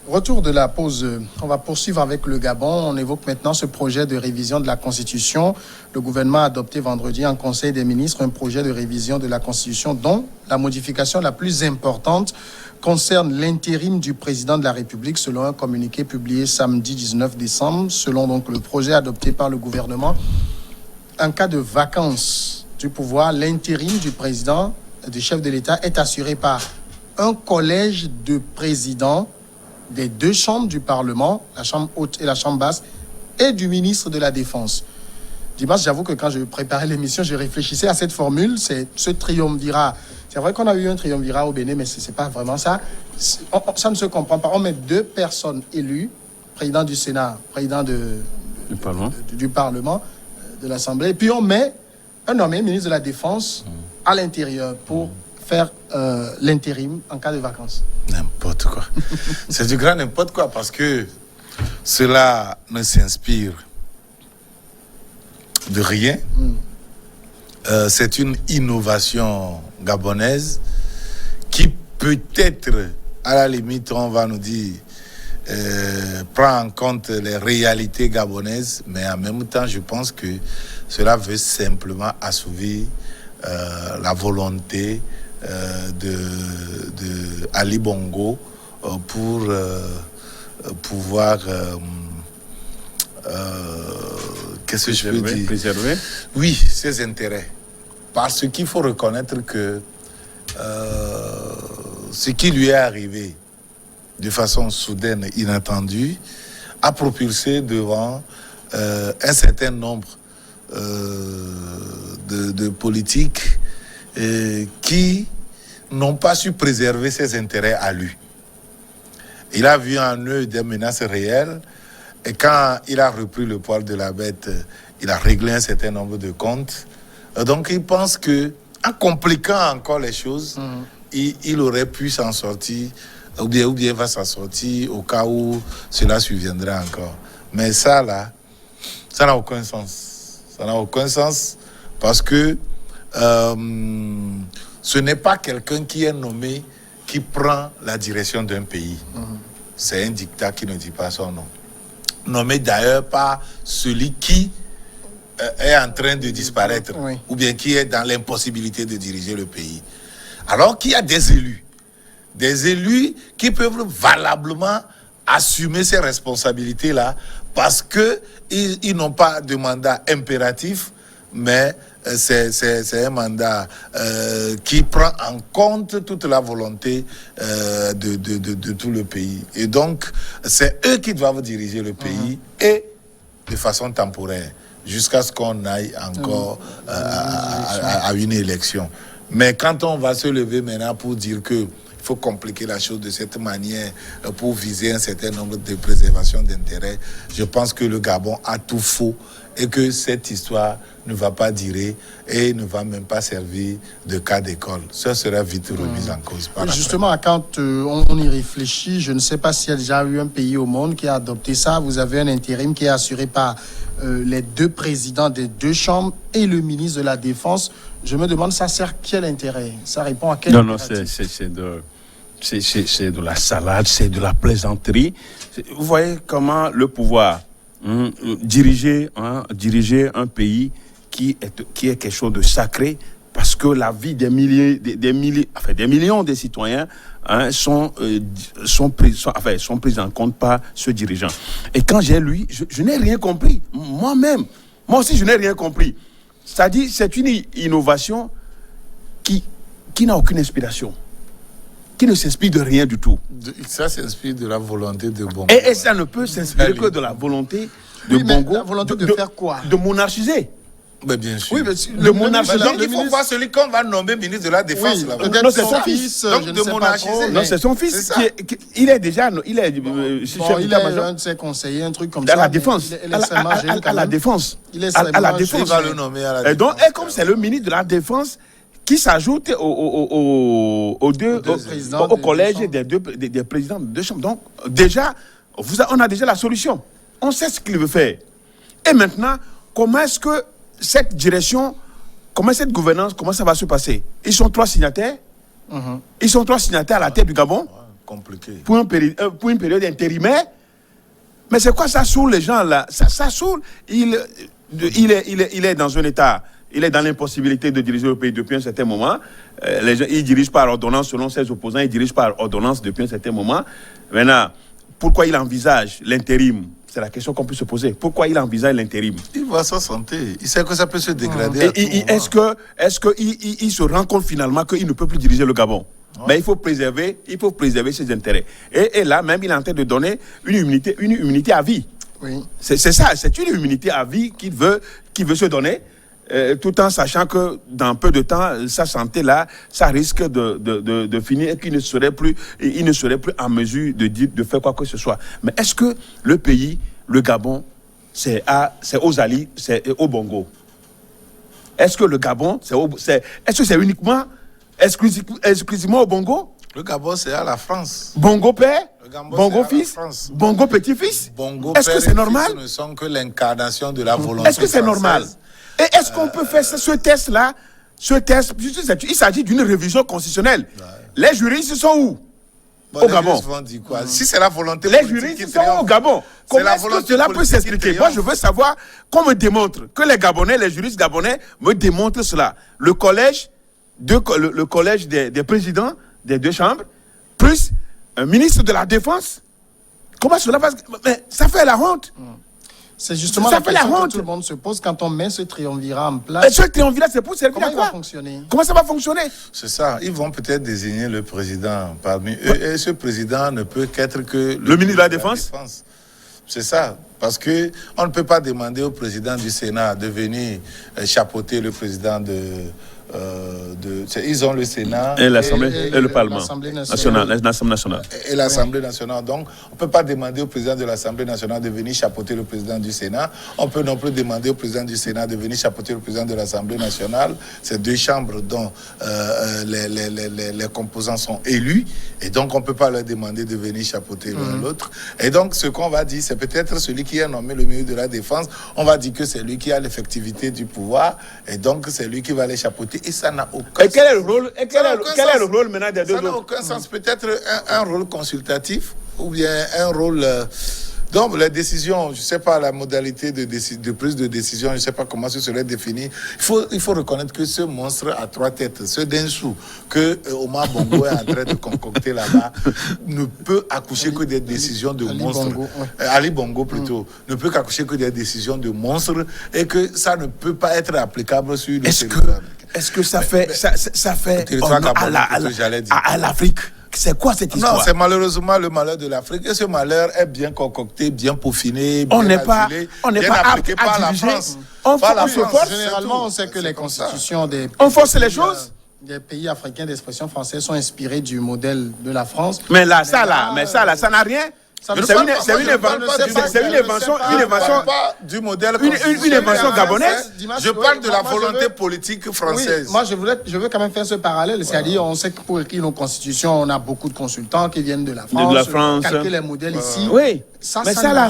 Retour de la pause, on va poursuivre avec le Gabon. On évoque maintenant ce projet de révision de la Constitution. Le gouvernement a adopté vendredi en Conseil des ministres un projet de révision de la Constitution dont la modification la plus importante concerne l'intérim du président de la République selon un communiqué publié samedi 19 décembre. Selon donc le projet adopté par le gouvernement, en cas de vacance du pouvoir, l'intérim du président, du chef de l'État est assuré par un collège de présidents des deux chambres du Parlement, la chambre haute et la chambre basse, et du ministre de la Défense. Dimanche, j'avoue que quand je préparais l'émission, je réfléchissais à cette formule, c'est ce triumvirat. C'est vrai qu'on a eu un triumvirat au Bénin, mais ce n'est pas vraiment ça. Ça ne se comprend pas. On met deux personnes élues, président du Sénat, président du Parlement, de l'Assemblée, et puis on met un nommé ministre de la Défense à l'intérieur pour faire l'intérim en cas de vacances. N'importe quoi. C'est du grand n'importe quoi parce que cela ne s'inspire de rien. C'est une innovation gabonaise qui peut-être, à la limite, on va nous dire, prend en compte les réalités gabonaises, mais en même temps, je pense que cela veut simplement assouvir la volonté de Ali Bongo pour pouvoir qu'est-ce que je veux dire, préserver oui, ses intérêts, parce qu'il faut reconnaître que ce qui lui est arrivé de façon soudaine et inattendue a propulsé devant un certain nombre de politiques qui n'ont pas su préserver ses intérêts à lui. Il a vu en eux des menaces réelles et quand il a repris le poil de la bête, il a réglé un certain nombre de comptes. Donc il pense que, en compliquant encore les choses, il aurait pu s'en sortir, ou bien va s'en sortir au cas où cela surviendrait encore. Mais ça là, ça n'a aucun sens. Ça n'a aucun sens parce que ce n'est pas quelqu'un qui est nommé qui prend la direction d'un pays. C'est un dictat qui ne dit pas son nom. Nommé d'ailleurs par celui qui est en train de disparaître, ou bien qui est dans l'impossibilité de diriger le pays. Alors qu'il y a des élus qui peuvent valablement assumer ces responsabilités-là parce qu'ils n'ont pas de mandat impératif, mais c'est un mandat qui prend en compte toute la volonté de tout le pays. Et donc, c'est eux qui doivent diriger le pays et de façon temporaire, jusqu'à ce qu'on aille encore à une élection. Mais quand on va se lever maintenant pour dire que il faut compliquer la chose de cette manière pour viser un certain nombre de préservations d'intérêts, je pense que le Gabon a tout faux et que cette histoire ne va pas durer et ne va même pas servir de cas d'école. Ça sera vite remis en cause. Justement, quand on y réfléchit, je ne sais pas s'il y a déjà eu un pays au monde qui a adopté ça. Vous avez un intérim qui est assuré par les deux présidents des deux chambres et le ministre de la Défense. Je me demande, ça sert quel intérêt? Ça répond à quel Non, c'est de la salade, c'est de la plaisanterie. Vous voyez comment le pouvoir diriger un pays qui est quelque chose de sacré, parce que la vie des millions de citoyens sont prises en compte par ce dirigeant. Et quand j'ai lu, je n'ai rien compris. Moi aussi, je n'ai rien compris. C'est-à-dire, c'est une innovation qui n'a aucune inspiration, qui ne s'inspire de rien du tout. Ça s'inspire de la volonté de Bongo. Et ça ne peut s'inspirer que de la volonté de Bongo. La volonté de faire quoi? De monarchiser. Mais bien sûr. Oui, mais le monarchisant, il faut voir celui qu'on va nommer ministre de la Défense. Oui, non, c'est son fils. Donc, je ne sais pas trop, non, c'est son fils. Il est déjà... Il est un de ses conseillers, un truc comme ça. À la Défense. À la Défense. Il est à la Défense. Il va le nommer à la Défense. Et donc, comme c'est le ministre de la Défense qui s'ajoute au collège des présidents de deux chambres. Donc, déjà, on a déjà la solution. On sait ce qu'il veut faire. Et maintenant, comment est-ce que cette direction, comment cette gouvernance, comment ça va se passer? Ils sont trois signataires. Ils sont trois signataires à la tête du Gabon. compliqué. Pour une période intérimaire. Mais c'est quoi ça saoule les gens là? Ça saoule. Il est dans un état, il est dans l'impossibilité de diriger le pays depuis un certain moment. Les gens, il dirige par ordonnance selon ses opposants, il dirige par ordonnance depuis un certain moment. Maintenant, pourquoi il envisage l'intérim? C'est la question qu'on peut se poser. Pourquoi il envisage l'intérim? Il voit sa santé. Il sait que ça peut se dégrader. Est-ce qu'il se rend compte finalement qu'il ne peut plus diriger le Gabon? Mais il faut préserver ses intérêts. Et là, même, il est en train de donner une immunité à vie. Oui. C'est ça, c'est une immunité à vie qu'il veut se donner, tout en sachant que dans peu de temps, sa santé là, ça risque de finir et qu'il ne serait plus en mesure de faire quoi que ce soit. Mais est-ce que le pays, le Gabon, c'est aux Ali, c'est au Bongo? Est-ce que le Gabon, est-ce que c'est uniquement exclusivement au Bongo? Le Gabon, c'est à la France. Bongo père, Gabon, Bongo c'est à la fils, France. Bongo petit-fils. Bongo Est-ce que père c'est et normal? fils ne sont que l'incarnation de la volonté. Est-ce que c'est normal? Et est-ce qu'on peut faire ce test-là? Ce test, il s'agit d'une révision constitutionnelle. Ouais. Les juristes sont où? Au Gabon. Vont dire quoi? Si c'est la volonté les juristes sont au Gabon. Comment est-ce que cela peut s'expliquer? Moi, je veux savoir qu'on me démontre, que les Gabonais, les juristes gabonais me démontrent cela. Le collège des présidents des deux chambres, plus un ministre de la Défense. Comment cela va? Mais ça fait la honte. C'est justement la question que tout le monde se pose quand on met ce triumvirat en place. Et ce triumvirat, c'est pour servir à quoi? Comment il va fonctionner? Comment ça va fonctionner? C'est ça. Ils vont peut-être désigner le président parmi eux. Et ce président ne peut qu'être que le ministre de la Défense. C'est ça. Parce qu'on ne peut pas demander au président du Sénat de venir chapeauter le président ils ont le Sénat et l'Assemblée et le Parlement l'Assemblée nationale. Et l'Assemblée nationale. Donc, on ne peut pas demander au président de l'Assemblée nationale de venir chapeauter le président du Sénat. On peut non plus demander au président du Sénat de venir chapeauter le président de l'Assemblée nationale. C'est deux chambres dont les composants sont élus. Et donc, on ne peut pas leur demander de venir chapeauter l'un l'autre. Et donc, ce qu'on va dire, c'est peut-être celui qui a nommé le ministre de la Défense. On va dire que c'est lui qui a l'effectivité du pouvoir. Et donc, c'est lui qui va les chapeauter. Et ça n'a aucun sens. Quel est le rôle maintenant des deux autres? Ça n'a aucun sens. Peut-être un rôle consultatif ou bien un rôle... donc, les décisions, je ne sais pas la modalité de prise de décision, je ne sais pas comment ce serait défini. Il faut reconnaître que ce monstre à trois têtes, ce Densou que Omar Bongo est en train de concocter là-bas, ne peut accoucher que des décisions de monstres. Ali Bongo plutôt, ne peut qu'accoucher que des décisions de monstres et que ça ne peut pas être applicable sur le territoire. Est-ce que ça fait à l'Afrique? C'est quoi cette histoire? Non, c'est malheureusement le malheur de l'Afrique. Et ce malheur est bien concocté, bien peaufiné, bien on n'est pas appliqué par la France. Généralement, on sait que les constitutions des on force les choses. Des pays africains d'expression française sont inspirés du modèle de la France. Mais là, ça n'a rien. C'est une invention du modèle une invention gabonaise. Je parle de la volonté politique française. Oui, moi, je veux quand même faire ce parallèle. C'est-à-dire, on sait que pour écrire nos constitutions, on a beaucoup de consultants qui viennent de la France. Calquer les modèles ici. Oui. Mais ça n'a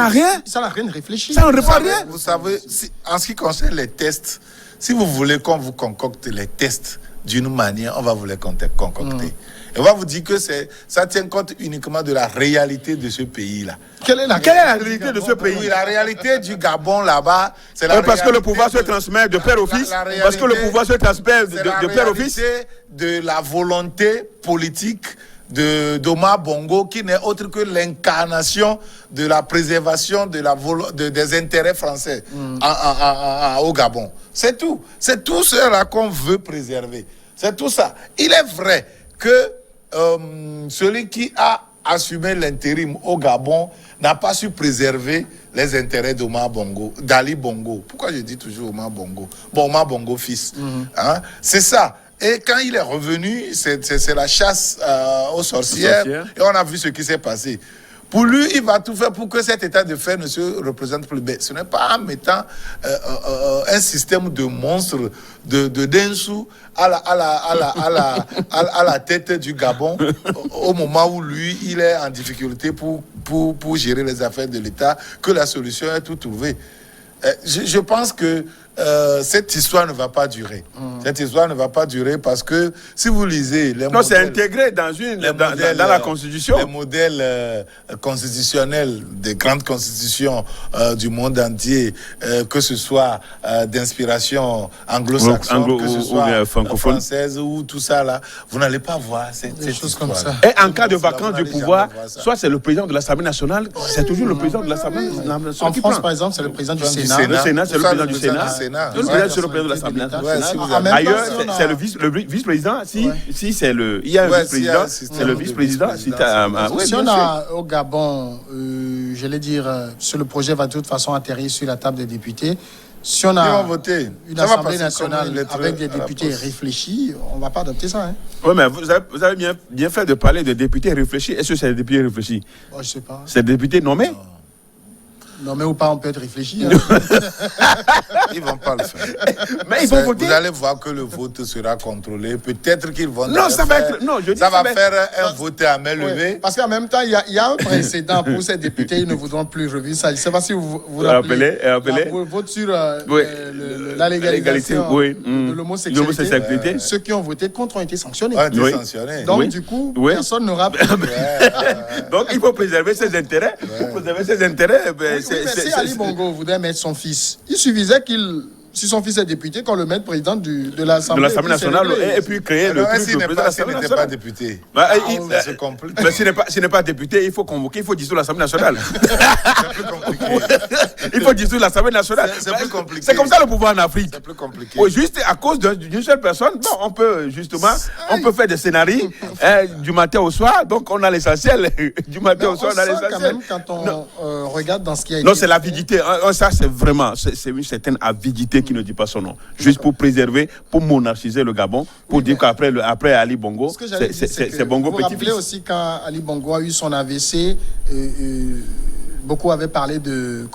rien. Ça n'a rien de réfléchi. Ça ne répond rien. Vous savez, en ce qui concerne les tests, si vous voulez qu'on vous concocte les tests d'une manière, on va vous les concocter. Et on va vous dire que ça tient compte uniquement de la réalité de ce pays-là. Quelle est la réalité de ce pays? Oui, la réalité du Gabon là-bas, c'est la réalité. Parce que le pouvoir se transmet de père au fils. Parce que le pouvoir se transmet de père au fils. De la volonté politique d'Omar Bongo, qui n'est autre que l'incarnation de la préservation des intérêts français au Gabon. C'est tout. C'est tout cela qu'on veut préserver. C'est tout ça. Il est vrai que celui qui a assumé l'intérim au Gabon n'a pas su préserver les intérêts d'Omar Bongo, d'Ali Bongo. Pourquoi je dis toujours Omar Bongo? Bon, Omar Bongo fils. Hein? C'est ça. Et quand il est revenu, c'est la chasse aux sorcières. Et on a vu ce qui s'est passé. Pour lui, il va tout faire pour que cet état de fait ne se représente plus. Mais ce n'est pas en mettant un système de monstres, de Densou à la tête du Gabon au moment où lui, il est en difficulté pour gérer les affaires de l'État, que la solution est tout trouvée. Je pense que cette histoire ne va pas durer. Cette histoire ne va pas durer parce que si vous lisez les Non, c'est modèles, intégré dans la Constitution. les modèles constitutionnels des grandes constitutions du monde entier, que ce soit d'inspiration anglo-saxonne, que ce soit française ou tout ça là, vous n'allez pas voir cette choses comme ça. Et en cas de vacance du pouvoir, soit c'est le président de l'Assemblée nationale, c'est toujours le président de l'Assemblée nationale. En France, par exemple, c'est le président du Sénat. Le Sénat, c'est le président du Sénat. Sénat. Le président, c'est le président de l'Assemblée nationale. Ailleurs, c'est le vice-président. Si c'est le, il y a un vice-président, c'est le vice-président. Si on a au Gabon, j'allais dire, sur le projet va de toute façon atterrir sur la table des députés. Si on a une Assemblée nationale avec des députés réfléchis, on ne va pas adopter ça. Hein. Oui, mais vous avez bien fait de parler de députés réfléchis. Est-ce que c'est des députés réfléchis? Je ne sais pas. C'est des députés nommés? Nommés ou pas, on peut être réfléchi. Hein. Ils ne vont pas le faire. Mais ils vont voter. Vous allez voir que le vote sera contrôlé. Peut-être qu'ils vont. Non, ça va être. Non, je dis ça va faire un vote à main levée. Parce qu'en même temps, il y a un précédent pour ces députés. Ils ne voudront plus revivre ça. Je ne sais pas si vous rappelez. Vous vote sur la légalisation de l'homosexualité. Ceux qui ont voté contre ont été sanctionnés. Donc, du coup, personne n'aura pu. Donc, il faut préserver ses intérêts. Pour préserver ses intérêts, si Ali Bongo voudrait mettre son fils, il suffisait si son fils est député, qu'on le mette président de l'Assemblée nationale et puis créer le truc. S'il n'était pas député, c'est compliqué. Mais s'il n'est pas député, il faut convoquer, il faut dissoudre l'Assemblée nationale. C'est plus compliqué. Il faut dissoudre l'Assemblée nationale. C'est plus compliqué. C'est comme ça le pouvoir en Afrique. C'est plus compliqué. Oui, juste à cause d'une seule personne, on peut justement, faire des scénarios du matin au soir. Donc on a l'essentiel. Du matin au soir, on a l'essentiel. Quand même, quand on regarde dans ce qui a été. Non, c'est l'avidité. Ça, c'est vraiment, c'est une certaine avidité qui ne dit pas son nom. Juste pour préserver, pour monarchiser le Gabon, pour dire qu'après Ali Bongo, c'est Bongo petit-fils. Vous vous rappelez aussi quand Ali Bongo a eu son AVC, beaucoup avaient parlé de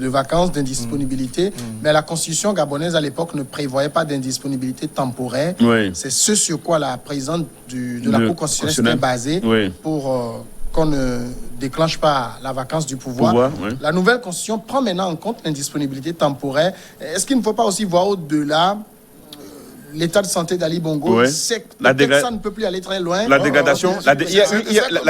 vacances, d'indisponibilité, mais la constitution gabonaise à l'époque ne prévoyait pas d'indisponibilité temporaire. Oui. C'est ce sur quoi la présidente de la Cour constitutionnelle s'était basée pour qu'on ne déclenche pas la vacance du pouvoir. La nouvelle constitution prend maintenant en compte l'indisponibilité temporaire. Est-ce qu'il ne faut pas aussi voir au-delà l'état de santé d'Ali Bongo? C'est peut-être ça ne peut plus aller très loin. La dégradation, la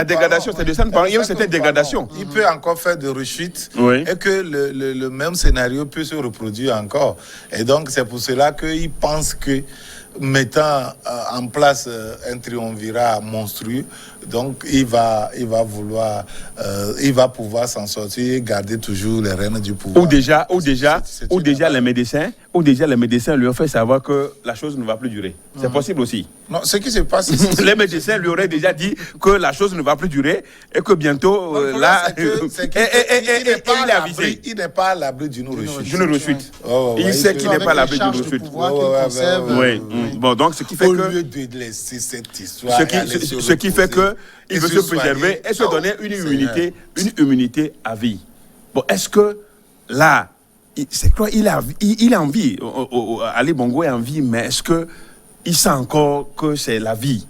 dégradation, c'est de ça. Il y a une certaine dégradation. Il peut encore faire de rechutes et que le même scénario peut se reproduire encore. Et donc, c'est pour cela qu'il pense que mettant en place un triumvirat monstrueux, donc il va pouvoir s'en sortir et garder toujours les rênes du pouvoir. Ou déjà les médecins lui ont fait savoir que la chose ne va plus durer. C'est possible aussi. Non, ce qui se passe, les médecins lui auraient déjà dit que la chose ne va plus durer et que bientôt il n'est pas à l'abri d'une rechute. Il sait qu'il n'est pas à l'abri d'une rechute. Bon, donc ce qui fait au lieu de laisser cette histoire, ce qui fait que il veut se préserver et se donner une immunité à vie. Bon, est-ce que là, c'est quoi, il est en vie, Ali Bongo est en vie, mais est-ce que il sent encore que c'est la vie?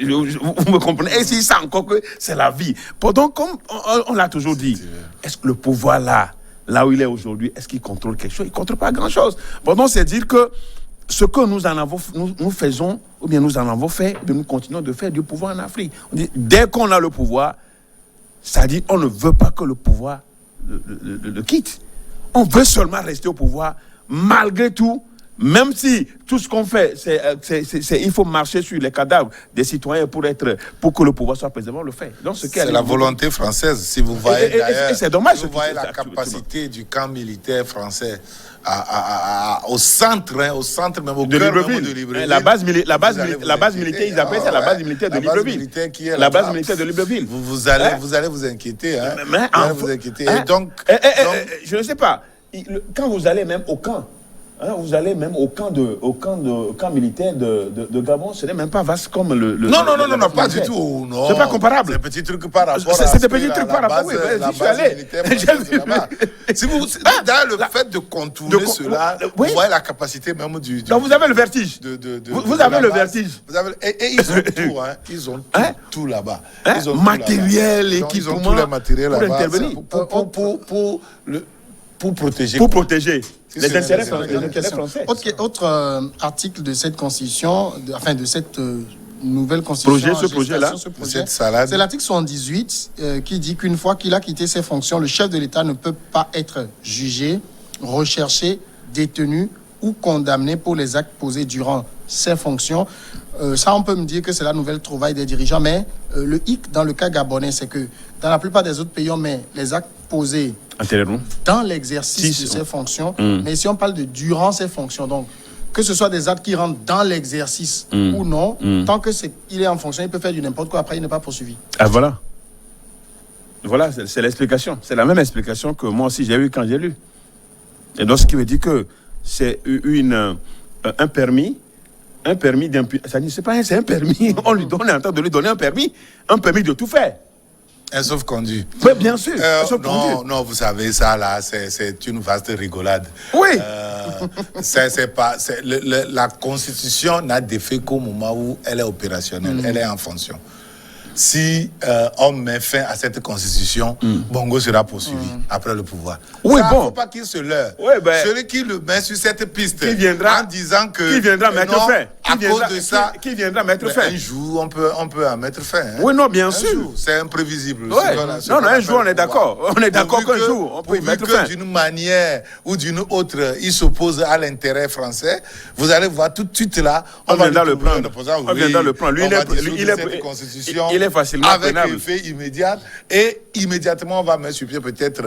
Vous me comprenez? Est-ce qu'il sent encore que c'est la vie? Pourtant, comme on l'a toujours dit, est-ce que le pouvoir là où il est aujourd'hui, est-ce qu'il contrôle quelque chose? Il ne contrôle pas grand-chose. Pourtant, c'est dire que ce que nous faisons, ou bien nous en avons fait, nous continuons de faire du pouvoir en Afrique. On dit, dès qu'on a le pouvoir, c'est-à-dire on ne veut pas que le pouvoir le quitte. On veut seulement rester au pouvoir, malgré tout, même si tout ce qu'on fait, il faut marcher sur les cadavres des citoyens pour que le pouvoir soit préservé, on le fait. Donc, c'est la volonté française. Si vous voyez d'ailleurs, c'est dommage. Si vous voyez la capacité du camp militaire français au centre même, au cœur même de Libreville. La base militaire, ils appellent ça la base militaire de Libreville. La base militaire de Libreville. Vous allez vous inquiéter. Et donc, je ne sais pas. Quand vous allez même au camp, vous allez même au camp militaire de Gabon, ce n'est même pas vaste comme le non, pas du tout. Non. C'est pas comparable. C'est petit truc par rapport à c'est des petits trucs par rapport. Oui, j'y suis allé. Si vous dans le fait de contourner cela, vous voyez la capacité même du donc vous avez le vertige. Vous avez le vertige. Et ils ont tout, ils ont tout là-bas. Ils ont matériel, équipement, ils ont tout le matériel pour là-bas intervenir. pour protéger. Pour protéger C'est les ça, intérêts c'est français. la Les intérêts français. Autre article de cette constitution, de cette nouvelle constitution. Ce projet-là, cette salade. C'est l'article 78 qui dit qu'une fois qu'il a quitté ses fonctions, le chef de l'État ne peut pas être jugé, recherché, détenu ou condamné pour les actes posés durant ses fonctions. Ça, on peut me dire que c'est la nouvelle trouvaille des dirigeants, mais le hic dans le cas gabonais, c'est que dans la plupart des autres pays, on met les actes posés Antérieurement. dans l'exercice de ses fonctions, mais ici on parle de durant ses fonctions. Donc, que ce soit des actes qui rentrent dans l'exercice ou non, tant que il est en fonction, il peut faire du n'importe quoi, après il n'est pas poursuivi. Ah voilà. Voilà, c'est l'explication. C'est la même explication que moi aussi j'ai eu quand j'ai lu. Et donc ce qui veut dire que c'est un permis d'impunité. C'est un permis. On est en train de lui donner un permis de tout faire. Un sauf-conduit. Oui, bien sûr. Non, vous savez, ça là, c'est une vaste rigolade. Oui. La Constitution n'a d'effet qu'au moment où elle est opérationnelle, elle est en fonction. Si on met fin à cette constitution, Bongo sera poursuivi après le pouvoir. Oui, ça, bon. faut pas qu'il se leurre. Oui, ben, celui qui le met sur cette piste, viendra, en disant que qui viendra mettre non, fin. à cause de ça, qui viendra mettre fin. Un jour, on peut en mettre fin. Hein. Oui, non, bien un sûr. Jour, c'est imprévisible. Ouais. Non, un jour, on est d'accord. On est d'accord qu'un jour, on peut y mettre fin. D'une manière ou d'une autre, il s'oppose à l'intérêt français. Vous allez voir tout de suite là, on viendra le prendre. On viendra le prendre. Lui, il est facilement avec prenable. effet immédiat, et immédiatement on va mettre sur pied peut-être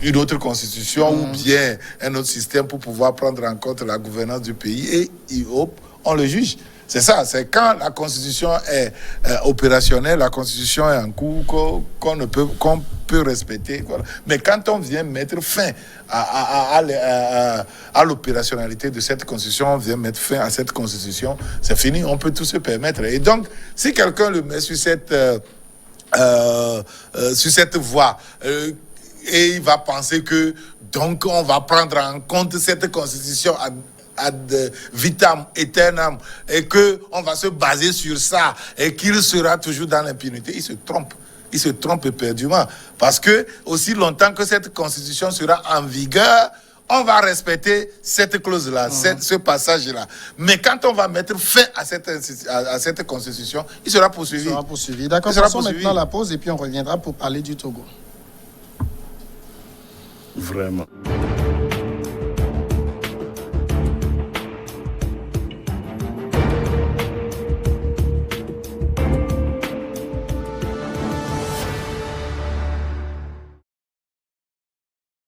une autre constitution ou bien un autre système pour pouvoir prendre en compte la gouvernance du pays, et hop, on le juge. C'est ça, c'est quand la constitution est opérationnelle, la constitution est en cours, qu'on peut respecter. Voilà. Mais quand on vient mettre fin à l'opérationnalité de cette constitution, on vient mettre fin à cette constitution, c'est fini, on peut tout se permettre. Et donc, si quelqu'un le met sur cette voie, et il va penser que donc on va prendre en compte cette constitution ad vitam aeternam, et que on va se baser sur ça et qu'il sera toujours dans l'impunité, il se trompe. Il se trompe éperdument, parce que aussi longtemps que cette constitution sera en vigueur, on va respecter cette clause-là, ce passage-là. Mais quand on va mettre fin à cette constitution, il sera poursuivi. Il sera poursuivi. D'accord, passons maintenant à la pause et puis on reviendra pour parler du Togo. Vraiment.